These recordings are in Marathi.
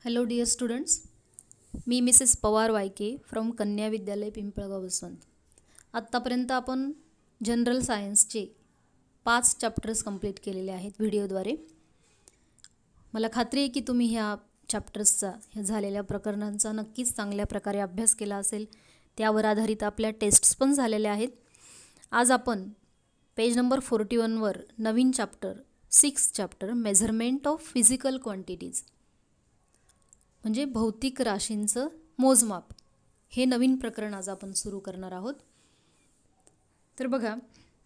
हॅलो डिअर स्टुडंट्स, मी Mrs Pawar Y K from Kanya Vidyalaya Pimpalgaon Baswant. आत्तापर्यंत आपण जनरल सायन्सचे 5 चॅप्टर्स कंप्लीट केलेले आहेत व्हिडिओद्वारे. मला खात्री आहे की तुम्ही ह्या चॅप्टर्सचा ह्या झालेल्या प्रकरणांचा नक्कीच चांगल्या प्रकारे अभ्यास केला असेल. त्यावर आधारित आपल्या टेस्ट्स पण झालेल्या आहेत. आज आपण पेज नंबर 41वर नवीन chapter 6 chapter measurement of physical quantities म्हणजे भौतिक राशींचं मोजमाप हे नवीन प्रकरण आज आपण सुरू करणार आहोत. तर बघा,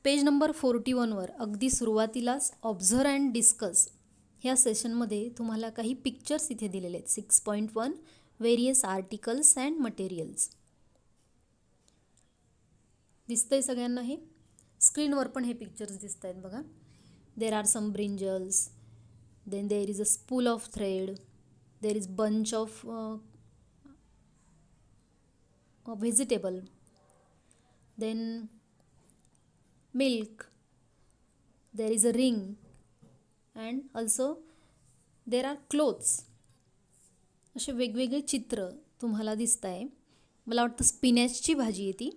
पेज नंबर 41वर अगदी सुरुवातीलाच ऑब्झर्व अँड डिस्कस ह्या सेशनमध्ये तुम्हाला काही पिक्चर्स इथे दिलेले आहेत. 6.1 व्हेरियस आर्टिकल्स अँड मटेरियल्स दिसतंय सगळ्यांना. हे स्क्रीनवर पण हे पिक्चर्स दिसत आहेत बघा. There are some brinjals, then there is a spool of thread, there is bunch of vegetable, then milk, there is a ring and also there are clothes. असे वेगवेगळे चित्र तुम्हाला दिसत आहे. मला वाटतं स्पिनॅचची भाजी आहे ती,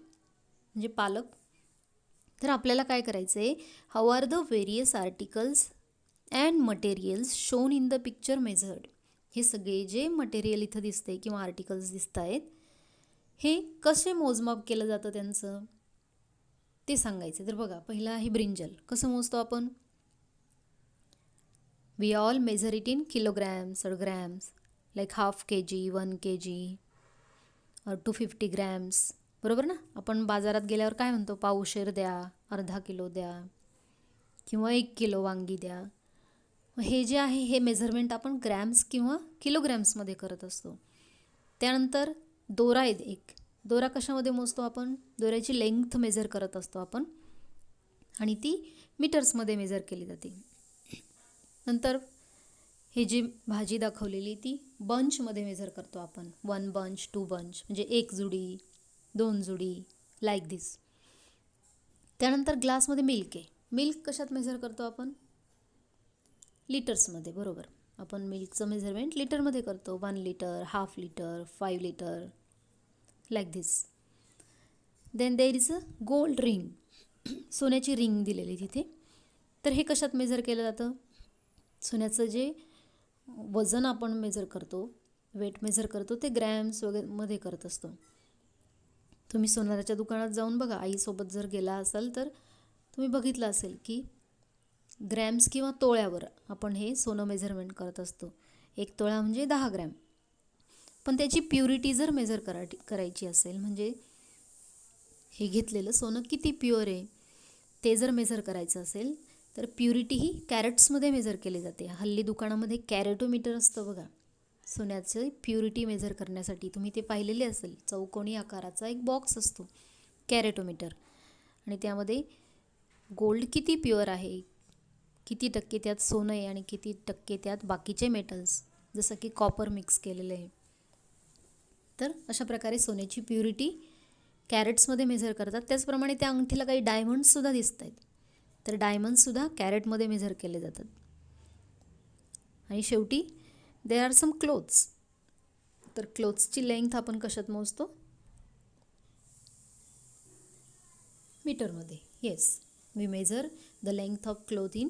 म्हणजे पालक. तर आपल्याला काय करायचं आहे, how are the various articles and materials shown in the picture measured. हे सगळे जे मटेरियल इथं दिसते किंवा आर्टिकल्स दिसत आहेत हे कसे मोजमाप केलं जातं त्यांचं ते सांगायचं. तर बघा, पहिलं आहे ब्रिंजल. कसं मोजतो आपण? We all measure it in kilograms or grams, like 1/2 kg, 1 kg और 250 grams. बरोबर ना? आपण बाजारात गेल्यावर काय म्हणतो? पावशेर द्या, अर्धा किलो द्या किंवा 1 किलो वांगी द्या. हे जे आहे हे मेजरमेंट आपण ग्रॅम्स किंवा किलोग्रॅम्समध्ये करत असतो. त्यानंतर दोरा आहे एक. दोरा कशामध्ये मोजतो आपण? दोऱ्याची लेंग्थ मेजर करत असतो आपण आणि ती मीटर्समध्ये मेजर केली जाते. नंतर हे जी भाजी दाखवलेली ती बंचमध्ये मेजर करतो आपण. 1 bunch, 2 bunch म्हणजे 1 जुडी, 2 जुडी, लाईक दिस. त्यानंतर ग्लासमध्ये मिल्क आहे. मिल्क कशात मेजर करतो आपण? लिटर्समध्ये. बरोबर, आपण मिल्कचं मेजरमेंट लिटरमध्ये करतो. 1 liter, 1/2 liter, 5 liter, like this. Then there is a gold ring. सोन्याची रिंग दिलेली तिथे. तर हे कशात मेजर केलं जातं? सोन्याचं जे वजन आपण मेजर करतो, वेट मेजर करतो, ते ग्रॅम्स वगैरे मध्ये करत असतो. तुम्ही सोनाराच्या दुकानात जाऊन बघा, आईसोबत जर गेला असाल तर तुम्ही बघितलं असेल की ग्रॅम्स किंवा तोळ्यावर आपण हे सोनं मेजरमेंट करत असतो. 1 तोळा म्हणजे 10 ग्रॅम. पण त्याची प्युरिटी जर मेजर करायची असेल, म्हणजे हे घेतलेलं सोनं किती प्युअर आहे ते जर मेजर करायचं असेल तर प्युरिटी ही कॅरेट्समध्ये मेजर केली जाते. हल्ली दुकानामध्ये कॅरेटोमीटर असतं बघा, सोन्याचं प्युरिटी मेजर करण्यासाठी. तुम्ही ते पाहिलेले असेल. चौकोनी आकाराचा एक बॉक्स असतो कॅरेटोमीटर, आणि त्यामध्ये गोल्ड किती प्युअर आहे, किती टक्के त्यात सोनं आहे आणि किती टक्के त्यात बाकीचे मेटल्स जसं की कॉपर मिक्स केलेलं आहे. तर अशा प्रकारे सोन्याची प्युरिटी कॅरेट्समध्ये मेजर करतात. त्याचप्रमाणे त्या अंगठीला काही डायमंड्ससुद्धा दिसत आहेत. तर डायमंड्ससुद्धा कॅरेटमध्ये मेजर केले जातात. आणि शेवटी देर आर सम क्लोथ्स. तर क्लोथ्सची लेंथ आपण कशात मोजतो? मीटरमध्ये. Yes, we measure the length of cloth in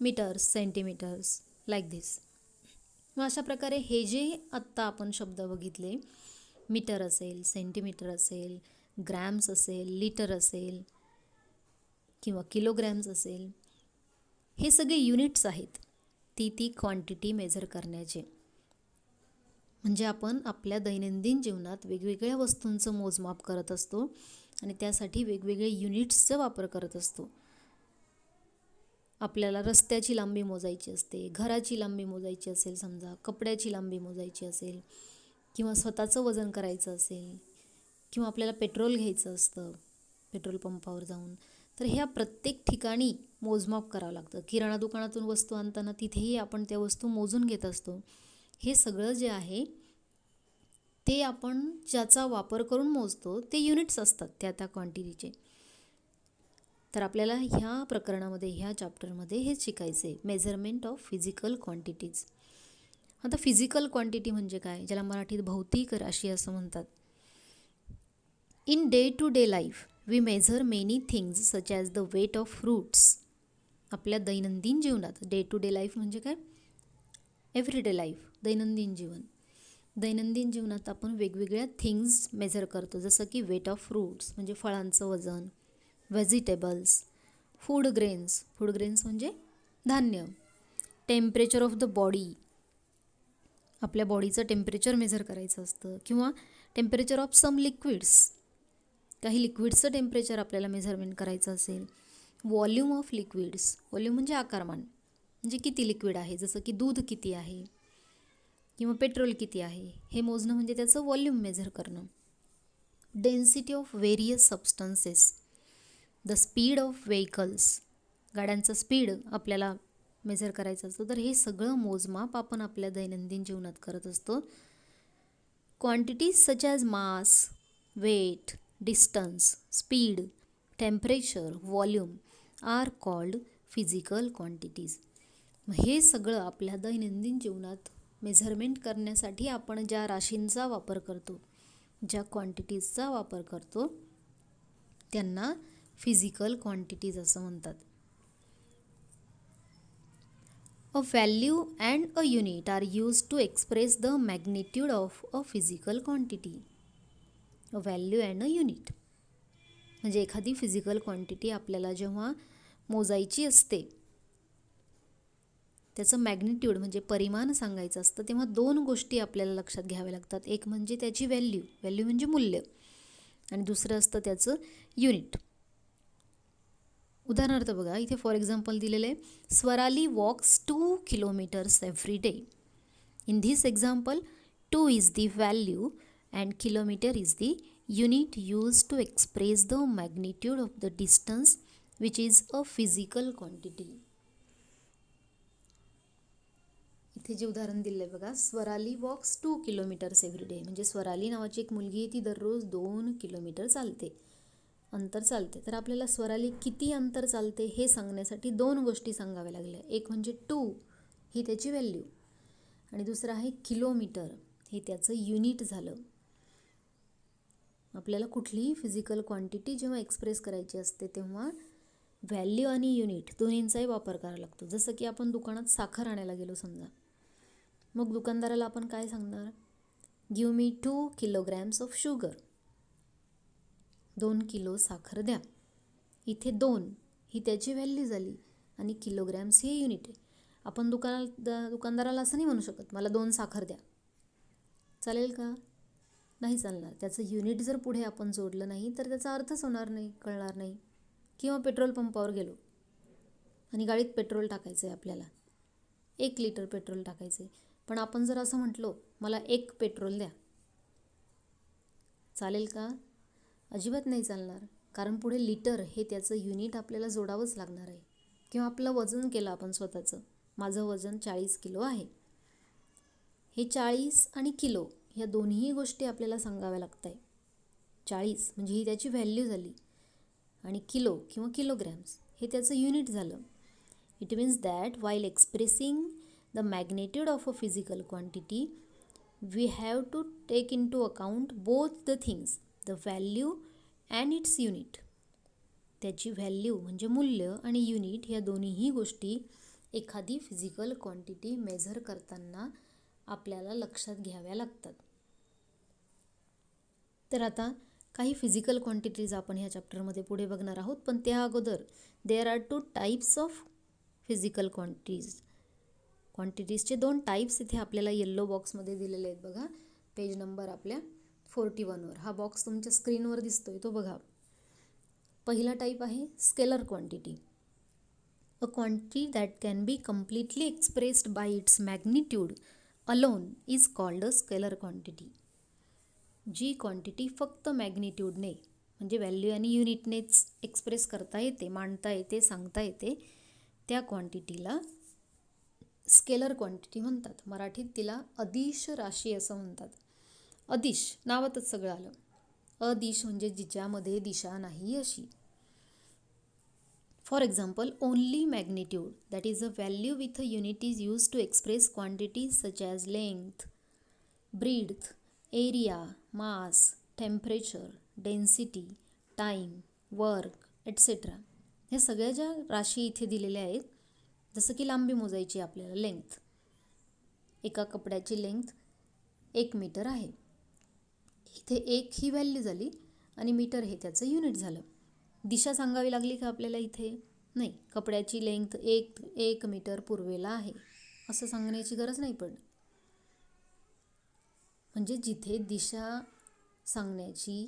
metres, centimetres, like this. मग अशा प्रकारे हे जे आत्ता आपण शब्द बघितले, मीटर असेल, सेंटीमीटर असेल, ग्रॅम्स असेल, लिटर असेल किंवा किलोग्रॅम्स असेल, हे सगळे युनिट्स आहेत ती क्वांटिटी मेजर करण्याचे. म्हणजे आपण आपल्या दैनंदिन जीवनात वेगवेगळ्या वस्तूंचं मोजमाप करत असतो आणि त्यासाठी वेगवेगळे युनिट्सचा वापर करत असतो. आपल्याला रस्त्याची लांबी मोजायची असते, घराची लांबी मोजायची असेल, समजा कपड्याची लांबी मोजायची असेल, किंवा स्वतःचं वजन करायचं असेल, किंवा आपल्याला पेट्रोल घ्यायचं असतं पेट्रोल पंपावर जाऊन, तर ह्या प्रत्येक ठिकाणी मोजमाप करावं लागतं. किराणा दुकानातून वस्तू आणताना तिथेही आपण त्या वस्तू मोजून घेत असतो. हे सगळं जे आहे ते आपण ज्याचा वापर करून मोजतो ते युनिट्स असतात त्या क्वांटिटीचे. तर आपल्याला ह्या प्रकरणामध्ये, ह्या चॅप्टरमध्ये हेच शिकायचं आहे, मेजरमेंट ऑफ फिजिकल क्वांटिटीज. आता फिजिकल क्वांटिटी म्हणजे काय, ज्याला मराठीत भौतिक राशी असं म्हणतात. In day to day life we measure many things such as the weight of fruits. आपल्या दैनंदिन जीवनात, डे टू डे लाईफ म्हणजे काय, एव्हरी डे लाईफ, दैनंदिन जीवन. दैनंदिन जीवनात आपण वेगवेगळ्या थिंग्स मेजर करतो, जसं की वेट ऑफ फ्रूट्स म्हणजे फळांचं वजन, व्हेजिटेबल्स, फूड ग्रेन्स म्हणजे धान्य, टेम्परेचर ऑफ द बॉडी, आपल्या बॉडीचं टेम्परेचर मेजर करायचं असतं, किंवा टेम्परेचर ऑफ सम लिक्विड्स, काही लिक्विड्सचं टेम्परेचर आपल्याला मेजरमेंट करायचं असेल. व्हॉल्यूम ऑफ लिक्विड्स, व्हॉल्यूम म्हणजे आकारमान, म्हणजे किती लिक्विड आहे, जसं की दूध किती आहे किंवा पेट्रोल किती आहे हे मोजणं म्हणजे त्याचं व्हॉल्यूम मेजर करणं. Density of various substances, the speed of vehicles, गाड्यांचं स्पीड आपल्याला मेजर करायचं असतं. तर हे सगळं मोजमाप आपण आपल्या दैनंदिन जीवनात करत असतो. Quantities such as mass, weight, distance, speed, temperature, volume are called physical quantities. हे सगळं आपल्या दैनंदिन जीवनात मेझरमेंट करण्यासाठी आपण ज्या राशींचा वापर करतो, ज्या क्वांटिटीजचा वापर करतो, त्यांना फिजिकल क्वांटिटीज असं म्हणतात. A value and a unit are use to express the magnitude of a physical quantity. A value and a unit म्हणजे एखादी फिजिकल क्वांटिटी आपल्याला जेव्हा मोजायची असते, त्याचं मॅग्निट्यूड म्हणजे परिमाण सांगायचं असतं, तेव्हा दोन गोष्टी आपल्याला लक्षात घ्याव्या लागतात. एक म्हणजे त्याची व्हॅल्यू म्हणजे मूल्य, आणि दुसरं असतं त्याचं युनिट. उदाहरणार्थ बघा, इथे फॉर एक्झाम्पल दिलेलं आहे, Swarali walks 2 kilometres every day. In this example 2 is the value and kilometre is the unit use to express the magnitude of the distance which is a physical quantity. इथे जे उदाहरण दिलं आहे बघा, Swarali walks 2 kilometres every day, म्हणजे स्वराली नावाची एक मुलगी आहे, ती दररोज 2 किलोमीटर अंतर चालते. तर आपल्याला स्वराली किती अंतर चालते हे सांगण्यासाठी दोन गोष्टी सांगाव्या लागल्या. एक म्हणजे 2 ही त्याची व्हॅल्यू, आणि दुसरं आहे किलोमीटर, हे त्याचं युनिट झालं. आपल्याला कुठलीही फिजिकल क्वांटिटी जेव्हा एक्सप्रेस करायची असते, तेव्हा व्हॅल्यू आणि युनिट दोन्हींचाही वापर करावा लागतो. जसं की आपण दुकानात साखर आणायला गेलो समजा, मग दुकानदाराला आपण काय सांगणार, give me 2 kilograms of sugar, 2 kilo साखर द्या. इथे 2 ही त्याची व्हॅल्यू झाली आणि किलोग्रॅम्स हे युनिट आहे. आपण दुकानदाराला असं नाही म्हणू शकत, मला 2 साखर द्या. चालेल का? नाही चालणार. त्याचं युनिट जर पुढे आपण जोडलं नाही तर त्याचा अर्थच होणार नाही, कळणार नाही. किंवा पेट्रोल पंपावर गेलो आणि गाडीत पेट्रोल टाकायचं आहे आपल्याला, 1 लिटर पेट्रोल टाकायचं आहे, पण आपण जर असं म्हटलो, मला 1 पेट्रोल द्या, चालेल का? अजिबात नाही चालणार, कारण पुढे लिटर हे त्याचं युनिट आपल्याला जोडावंच लागणार आहे. किंवा आपलं वजन केलं आपण स्वतःचं, माझं वजन 40 किलो आहे, हे 40 आणि किलो ह्या दोन्ही गोष्टी आपल्याला सांगाव्या लागत आहे. 40 म्हणजे ही त्याची व्हॅल्यू झाली, आणि किलो किंवा किलोग्रॅम्स हे त्याचं युनिट झालं. It means that while expressing the magnitude of a physical quantity we have to take into account both the things, the value and its unit. त्याची व्हॅल्यू म्हणजे मूल्य आणि युनिट ह्या दोन्हीही गोष्टी एखादी फिजिकल क्वांटिटी मेजर करताना आपल्याला लक्षात घ्याव्या लागतात. तर आता काही फिजिकल क्वांटिटीज आपण ह्या चॅप्टरमध्ये पुढे बघणार आहोत, पण त्या अगोदर there are 2 types of physical क्वांटिटीजचे 2 टाईप्स इथे आपल्याला येल्लो बॉक्समध्ये दिलेले आहेत बघा, पेज नंबर आपल्या 41वर. हा बॉक्स तुमच्या स्क्रीनवर दिसतोय तो बघा. पहिला टाईप आहे scalar quantity. A quantity that can be completely expressed by its magnitude alone is called a scalar quantity. जी क्वांटिटी फक्त मॅग्निट्यूडने म्हणजे व्हॅल्यू आणि युनिटनेच एक्सप्रेस करता येते, मांडता येते, सांगता येते, त्या क्वांटिटीला स्केलर क्वांटिटी म्हणतात. मराठीत तिला अदिश राशी असं म्हणतात. अदिश नावातच सगळं आलं. अदिश म्हणजे जिच्यामध्ये दिशा नाही अशी. For example, only magnitude, that is a value with a unit, is used to express quantities such as length, breadth, area, mass, temperature, density, time, work, etc. हे सगळ्या ज्या राशी इथे दिलेल्या आहेत, जसं की लांबी मोजायची आपल्याला, लेंथ, एका कपड्याची लेंथ 1 मीटर आहे. इथे 1 ही व्हॅल्यू झाली आणि मीटर हे त्याचं युनिट झालं. दिशा सांगावी लागली का आपल्याला इथे? नाही. कपड्याची लेंथ 1 मीटर पूर्वेला आहे असं सांगण्याची गरज नाही पडली. म्हणजे जिथे दिशा सांगण्याची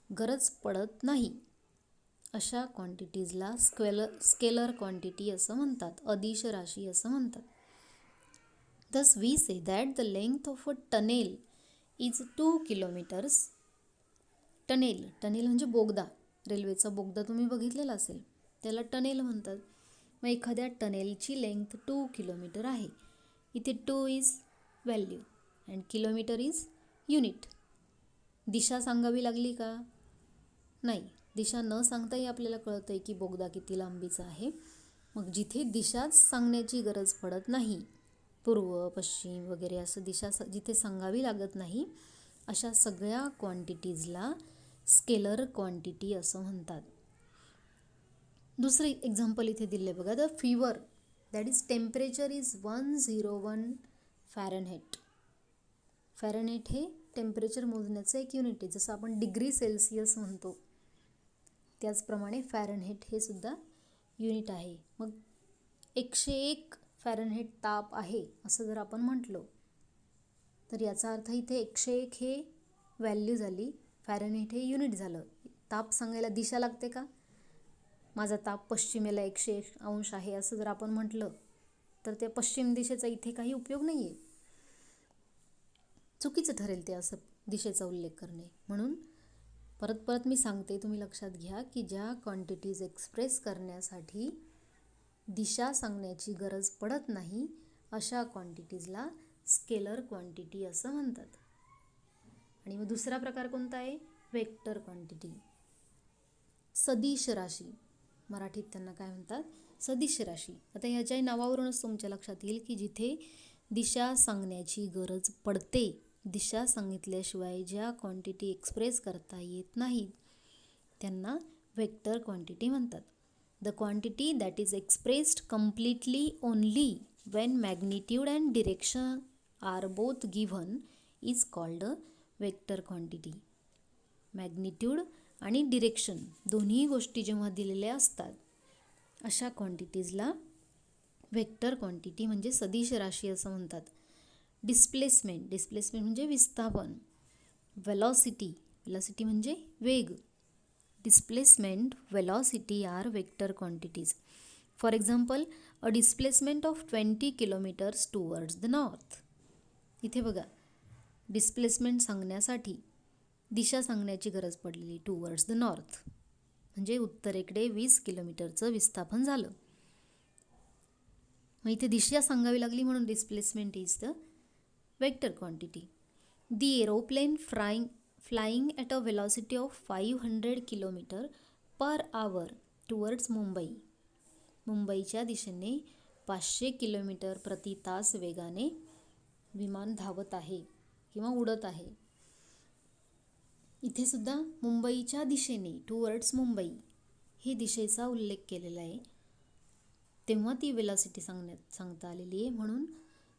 गरज पडत नाही अशा क्वांटिटीजला स्केलर क्वांटिटी असं म्हणतात, अदिश राशी असं म्हणतात. Thus we say that the length of a tunnel is 2 kilometers. Tunnel म्हणजे बोगदा, रेल्वेचा बोगदा तुम्ही बघितलेला असेल, त्याला टनेल म्हणतात. मग एखाद्या टनेलची लेंथ 2 किलोमीटर आहे. इथे 2 is value and kilometre is unit. दिशा सांगावी लागली का? नाही. दिशा न सांगताही आपल्याला कळतं आहे की बोगदा किती लांबीचा आहे. मग जिथे दिशाच सांगण्याची गरज पडत नाही, पूर्व, पश्चिम वगैरे असं दिशा जिथे सांगावी लागत नाही, अशा सगळ्या क्वांटिटीजला स्केलर क्वांटिटी असं म्हणतात. दुसरं एक्झाम्पल इथे दिले बघा. The fever, that is temperature is 101 Fahrenheit. Fahrenheit हे टेम्परेचर मोजण्याचं एक युनिट आहे. जसं आपण डिग्री सेल्सिअस म्हणतो, त्याचप्रमाणे फॅरनहाइट हे सुद्धा युनिट आहे. मग 101 फॅरनहाइट ताप आहे असं जर आपण म्हटलं, तर याचा अर्थ इथे 101 हे व्हॅल्यू झाली, फॅरनहाइट हे युनिट झालं. ताप सांगायला दिशा लागते का? माझा ताप पश्चिमेला 101 अंश आहे असं जर आपण म्हटलं, तर त्या पश्चिम दिशेचा इथे काही उपयोग नाही आहे. चुकीचं ठरेल ते असं दिशेचा उल्लेख करणे. म्हणून परत मी सांगते, तुम्ही लक्षात घ्या की ज्या क्वांटिटीज एक्सप्रेस करण्यासाठी दिशा सांगण्याची गरज पडत नाही अशा क्वांटिटीजला स्केलर क्वांटिटी असं म्हणतात. आणि मग दुसरा प्रकार कोणता आहे? Vector quantity. सदिश राशी, मराठीत त्यांना काय म्हणतात? सदिश राशी. आता ह्याच्या नावावरूनच तुमच्या लक्षात येईल की जिथे दिशा सांगण्याची गरज पडते, दिशा सांगितल्याशिवाय ज्या क्वांटिटी एक्सप्रेस करता येत नाहीत त्यांना वेक्टर क्वांटिटी म्हणतात. The quantity that is expressed completely only when magnitude and direction are both given is called a vector quantity. Magnitude आणि डिरेक्शन दोन्ही गोष्टी जेव्हा दिलेल्या असतात अशा क्वांटिटीजला वेक्टर क्वांटिटी म्हणजे सदिश राशी असं म्हणतात. डिस्प्लेसमेंट म्हणजे विस्थापन. वेलॉसिटी म्हणजे वेग. Displacement, velocity are vector quantities. For example, a displacement of 20 kilometres towards the north. इथे बघा, डिस्प्लेसमेंट सांगण्यासाठी दिशा सांगण्याची गरज पडलेली, टुवर्ड्स द नॉर्थ म्हणजे उत्तरेकडे 20 किलोमीटरचं विस्थापन झालं. मग इथे दिशा सांगावी लागली म्हणून displacement is the vector quantity. The aeroplane flying at a velocity of 500 kilometre per hour towards Mumbai. मुंबईच्या दिशेने 500 किलोमीटर प्रति तास वेगाने विमान धावत आहे किंवा उडत आहे. इथे सुद्धा मुंबईच्या दिशेने, टुवर्ड्स मुंबई हे दिशेचा उल्लेख केलेला आहे, तेव्हा ती वेलॉसिटी सांगता आलेली आहे. म्हणून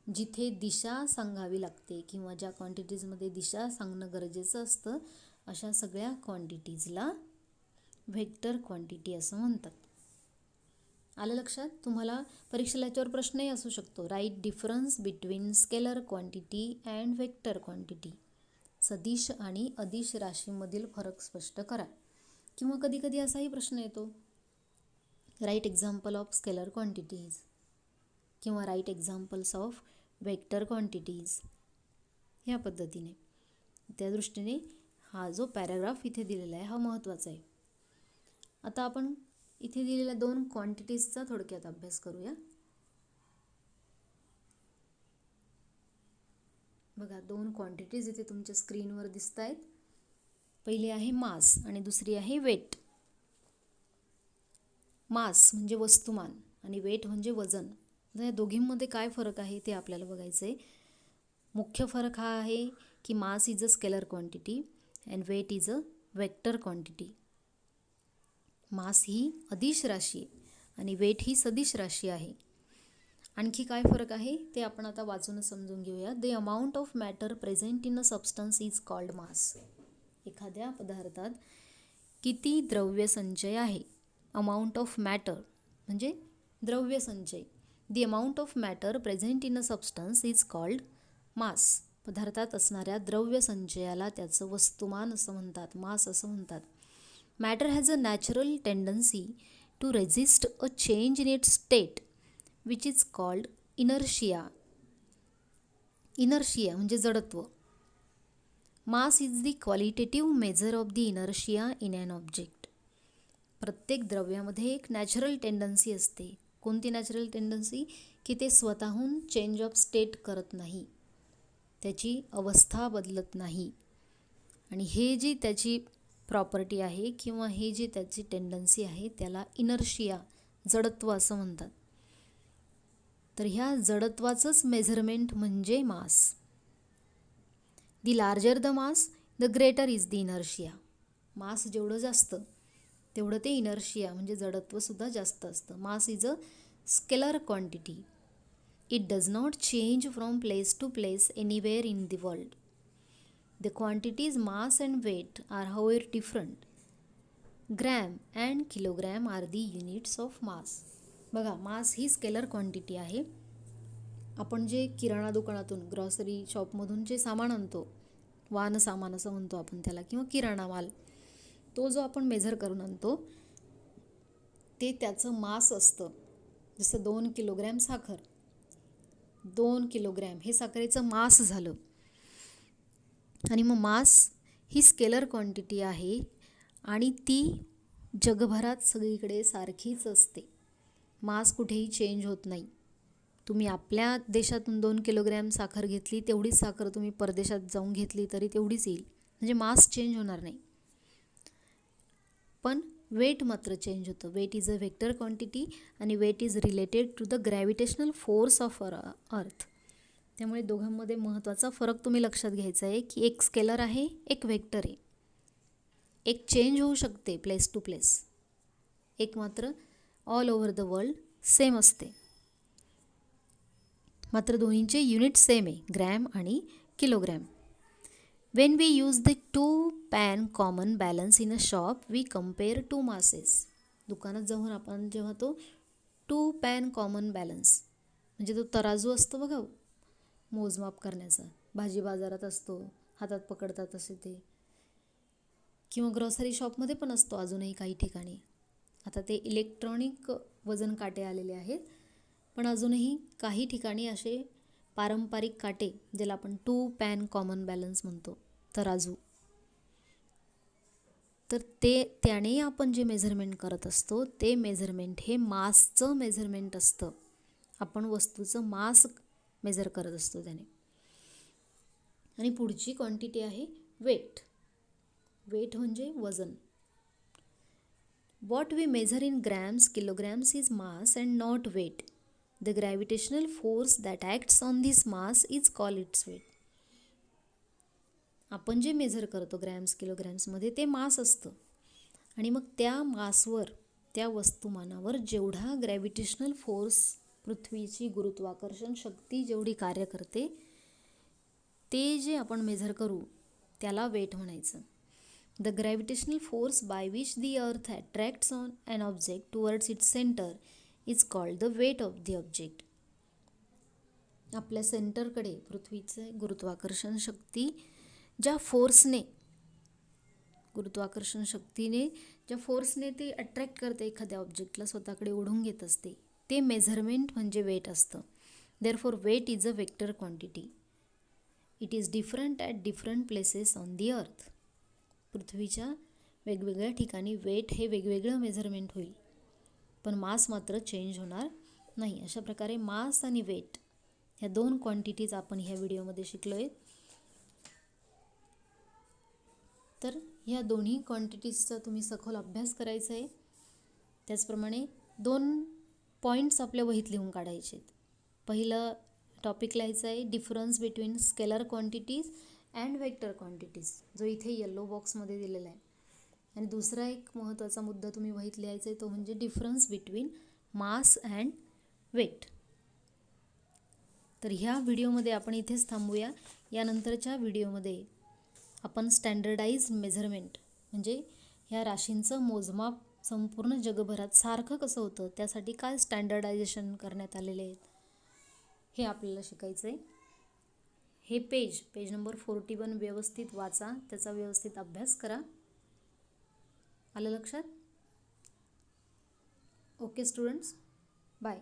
जिथे दिशा सांगावी लागते किंवा ज्या क्वांटिटीजमध्ये दिशा सांगणं गरजेचं असतं अशा सगळ्या क्वांटिटीजला व्हेक्टर क्वांटिटी असं म्हणतात. आलं लक्षात? तुम्हाला परीक्षेला याच्यावर प्रश्नही असू शकतो. Right difference between scalar quantity and vector quantity. सदिश आणि अदिश राशीमधील फरक स्पष्ट करा. किंवा कधी कधी असाही प्रश्न येतो, write example of scalar quantities किंवा write examples of vector quantities, ह्या पद्धतीने. त्या दृष्टीने हा जो पॅराग्राफ इथे दिलेला आहे हा महत्त्वाचा आहे. आता आपण इथे दिलेल्या 2 क्वांटिटीजचा थोडक्यात अभ्यास करूया. बघा, 2 क्वांटिटीज इथे तुमच्या स्क्रीनवर दिसत आहेत. पहिली आहे मास आणि दुसरी आहे वेट. मास म्हणजे वस्तुमान आणि वेट म्हणजे वजन. या दोघींमध्ये काय फरक आहे ते आपल्याला बघायचं आहे. मुख्य फरक हा आहे की mass is a scalar quantity and weight is a vector quantity. Mass ही अदिश राशी आहे आणि वेट ही सदिश राशी आहे. आणखी काय फरक आहे ते आपण आता वाचून समजून घेऊया. The amount of matter present in a substance is called मास. एखाद्या पदार्थात किती द्रव्य संचय आहे. अमाऊंट ऑफ मॅटर म्हणजे द्रव्य संचय. The amount of matter present in a substance is called मास. पदार्थात असणाऱ्या द्रव्य संचयाला त्याचं वस्तुमान असं म्हणतात, मास असं म्हणतात. Matter has a natural tendency to resist a change in its state which is called inertia. Inertia म्हणजे जडत्व. Mass is the qualitative measure of the inertia in an object. प्रत्येक द्रव्यामध्ये एक नॅचरल टेंडन्सी असते. कोणती नॅचरल टेंडन्सी? की ते स्वतःहून चेंज ऑफ स्टेट करत नाही, त्याची अवस्था बदलत नाही. आणि हे जी त्याची प्रॉपर्टी आहे किंवा हे जी त्याची टेंडन्सी आहे त्याला इनर्शिया, जडत्व असं म्हणतात. तर ह्या जडत्वाचंच मेझरमेंट म्हणजे mass. The larger the mass the greater is the inertia. Mass जेवढं जास्त तेवढं ते इनर्शिया म्हणजे जडत्वसुद्धा जास्त असतं. Mass is a scalar quantity. It does not change from place to place anywhere in the world. The quantities mass and weight are however different. Gram and kilogram are the units of mass. बघा, मास ही स्केलर क्वांटिटी आहे. आपण जे किराणा दुकानातून, ग्रॉसरी शॉपमधून जे सामान आणतो, वाहन सामान असं म्हणतो आपण त्याला, किंवा किराणा माल, तो जो आपण मेजर करून आणतो ते त्याचं मास असतं. जसं 2 किलोग्रॅम साखर, 2 किलोग्रॅम हे साखरेचं मास झालं. आणि मग मास ही स्केलर क्वांटिटी आहे आणि ती जगभरात सगळीकडे सारखीच असते. मास कुठेही चेंज होत नाही. तुम्ही आपल्या देशातून 2 किलोग्रॅम साखर घेतली, तेवढीच साखर तुम्ही परदेशात जाऊन घेतली तरी तेवढीच येईल. म्हणजे मास चेंज होणार नाही. पण वेट मात्र चेंज होतं. Weight is a vector quantity आणि weight is related to the gravitational force of Earth. त्यामुळे दोघांमध्ये महत्त्वाचा फरक तुम्ही लक्षात घ्यायचा आहे की एक स्केलर आहे, एक वेक्टर आहे. एक चेंज होऊ शकते प्लेस टू प्लेस, एक मात्र all over the world same असते. मात्र दोन्हींचे युनिट सेम आहे, ग्रॅम आणि kilogram. When we use the 2 pan common balance in a shop we compare 2 masses. दुकानात जाऊन आपण जेव्हा तो 2 पॅन कॉमन बॅलन्स म्हणजे तो तराजू असतो बघा मोजमाप करण्याचा, भाजी बाजारात असतो, हातात पकडतात असे ते, किंवा ग्रॉसरी शॉपमध्ये पण असतो अजूनही काही ठिकाणी. आता ते इलेक्ट्रॉनिक वजन काटे आलेले आहेत, पण अजूनही काही ठिकाणी असे पारंपरिक काटे, ज्याला आपण 2 पॅन कॉमन बॅलन्स म्हणतो, तराजू, तर त्याने आपण जे मेझरमेंट करत असतो ते मेझरमेंट हे मासचं मेझरमेंट असतं. आपण वस्तूचं मास मेजर करत असतो त्याने. आणि पुढची क्वांटिटी आहे वेट. वेट म्हणजे वजन. What we measure in grams, kilograms is mass and not weight. The gravitational force that acts on this mass is called its weight. आपण जे मेजर करतो ग्रॅम्स किलोग्रॅम्समध्ये ते मास असतं. आणि मग त्या मासवर, त्या वस्तुमानावर जेवढा ग्रॅव्हिटेशनल फोर्स, पृथ्वीची गुरुत्वाकर्षण शक्ती जेवढी कार्य करते, ते जे आपण मेजर करू त्याला वेट म्हणायचं. The gravitational force by which the earth attracts on an object towards its center is called the weight of the object. आपल्या सेंटरकडे पृथ्वीचे गुरुत्वाकर्षण शक्ती ज्या फोर्सने, गुरुत्वाकर्षण शक्तीने ज्या फोर्सने ते अट्रॅक्ट करते एखाद्या ऑब्जेक्टला, स्वतःकडे ओढून घेत असते, ते मेझरमेंट म्हणजे वेट असतं. Therefore weight is a vector quantity. It is different at different places on the earth. पृथ्वीच्या वेगवेगळ्या ठिकाणी वेट हे वेगवेगळं मेझरमेंट होईल, पण मास मात्र चेंज होणार नाही. अशा प्रकारे मास आणि वेट ह्या 2 क्वांटिटीज आपण ह्या व्हिडिओमध्ये शिकलो आहे. तर ह्या दोन्ही क्वांटिटीजचा तुम्ही सखोल अभ्यास करायचा आहे. त्याचप्रमाणे 2 पॉईंट्स आपल्या वहीत लिहून काढायचे आहेत. पहिलं टॉपिक लिहायचं आहे difference between scalar quantities and vector quantities, जो इथे येलो बॉक्समध्ये दिलेला आहे. आणि दुसरा एक महत्त्वाचा मुद्दा तुम्ही वहीत लिहायचा आहे तो म्हणजे difference between mass and weight. तर ह्या व्हिडिओमध्ये आपण इथेच थांबूया. यानंतरच्या व्हिडिओमध्ये आपण स्टँडर्डाइज मेझरमेंट म्हणजे ह्या राशींचं मोजमाप संपूर्ण जगभरात सारखं कसं होतं, त्यासाठी काय स्टँडर्डायझेशन करण्यात आलेले आहेत हे आपल्याला शिकायचं आहे. हे पेज नंबर 41 व्यवस्थित वाचा, त्याचा व्यवस्थित अभ्यास करा. आलं लक्षात? Okay students, bye.